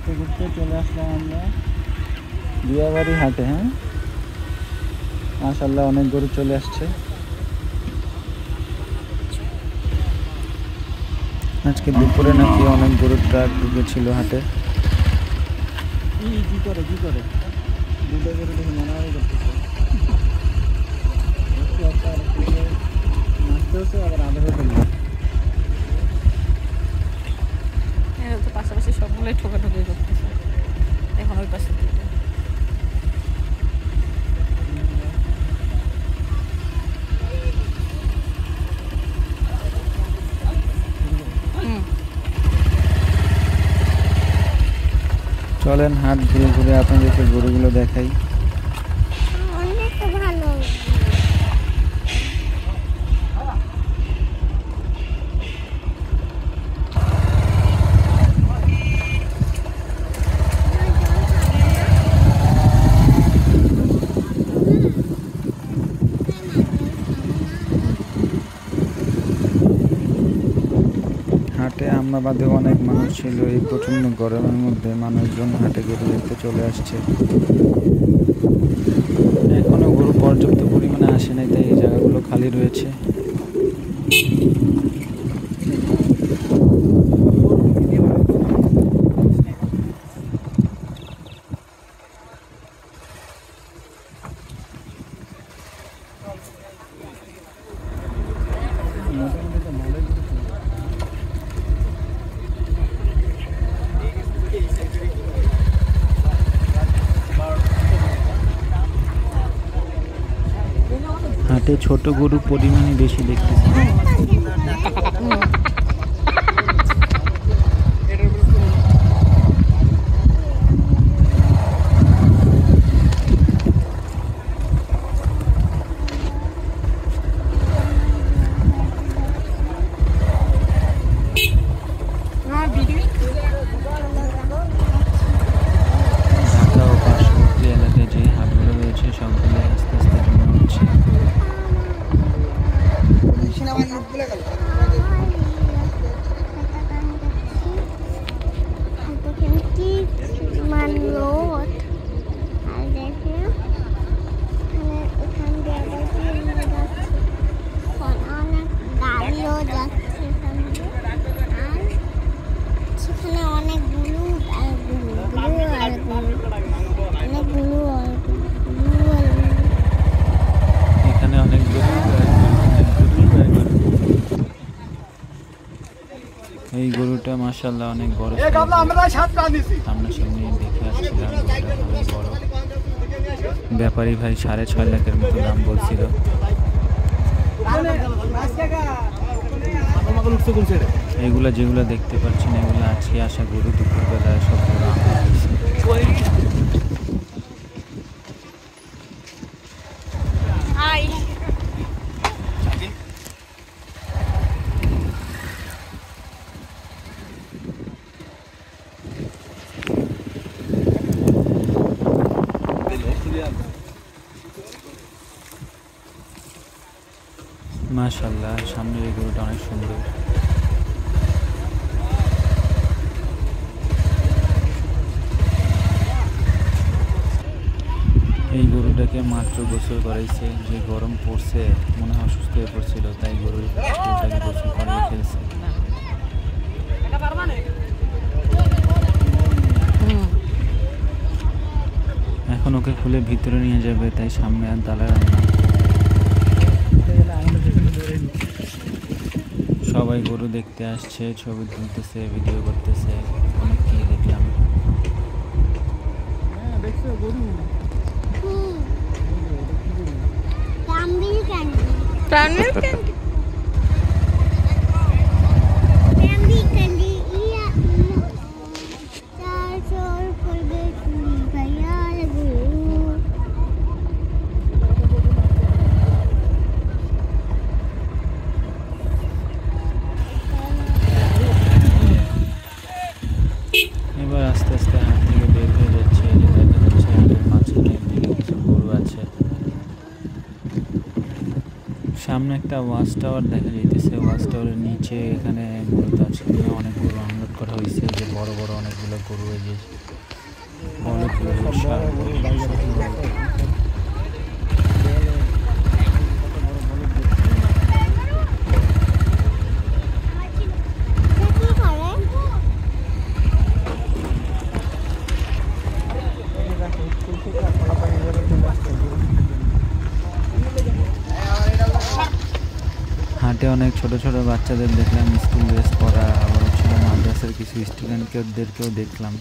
ঘুরতে ঘুরতে চলে আসলাম আমরা দিয়াবাড়ি হাটে। হ্যাঁ, মাশাআল্লাহ অনেক গরু চলে আসছে। আজকে দুপুরে নাকি অনেক গরুর ট্রাক ঢুকেছিল হাটে। কি করে দুটো গরু দেখে মারামারি করতেছে, নাচতেছে আবার আধারে ফেলবে। তো পাশাপাশি সবগুলোই ঠোকাঠুকি করতেছে। এখন ওই পাশে চলেন হাট ঘুরে ঘুরে আপনাদেরকে গরুগুলো দেখাই। হাটে আমরা বাদে অনেক মানুষ ছিল। এই প্রচন্ড গরমের মধ্যে মানুষজন হাটে গরু দেখতে চলে আসছে। এখনো গরু পর্যাপ্ত পরিমাণে আসে নাই, তাই এই জায়গাগুলো খালি রয়েছে। হাটে ছোট গরু পরিমাণে বেশি দেখতেছি। ঢাকা ও পার্শ্ববর্তী এলাকায় যে হাটগুলো রয়েছে সবগুলো আস্তে আস্তে জমে উঠছে। এখানে অনেক গরু, এই গরুটা মাশাআল্লাহ অনেক বড়। সামনাসামনি দেখে আসছিলাম, গরুটা অনেক বড়। ব্যাপারী ভাই 6.5 লাখের মতো দাম বলছিল। এগুলা যেগুলো দেখতে পাচ্ছেন এগুলো আজকে আসা গরু, দুপুরবেলায় সব গরু আনা হয়েছে। মাশাআল্লাহ সামনের এই গরুটা অনেক সুন্দর। এই গরুটাকে মাত্র গোসল করাইছে, যে গরম পড়ছে মনে হয় অসুস্থ হয়ে পড়ছিল, তাই গরুটাকে গোসল করিয়ে ফেলছে। এখন ওকে খুলে ভিতরে নিয়ে যাবে, তাই সামনে আর দালা রান্না। সবাই গরু দেখতে আসছে, ছবি তুলতেছে, ভিডিও করতেছে, অনেক কি দেখলাম। এবার আস্তে আস্তে হাট থেকে বের হয়ে যাচ্ছে। এই যে দেখা যাচ্ছে হাটের মাঝখানে দিকে কিছু গরু আছে। সামনে একটা ওয়াচ টাওয়ার দেখা যাইতেছে। ওয়াচ টাওয়ারের নিচে এখানে মূলত আজকে অনেক গরু আনলোড করা হয়েছে, যে বড় বড় অনেকগুলো গরু, এই যে বলদ গরু, ষাঁড় গরু, শাহিওয়াল। হাটে অনেক ছোট ছোট বাচ্চাদের দেখলাম স্কুল ড্রেস পরা, আবার ছিল মাদ্রাসার কিছু স্টুডেন্টদেরকেও দেখলাম।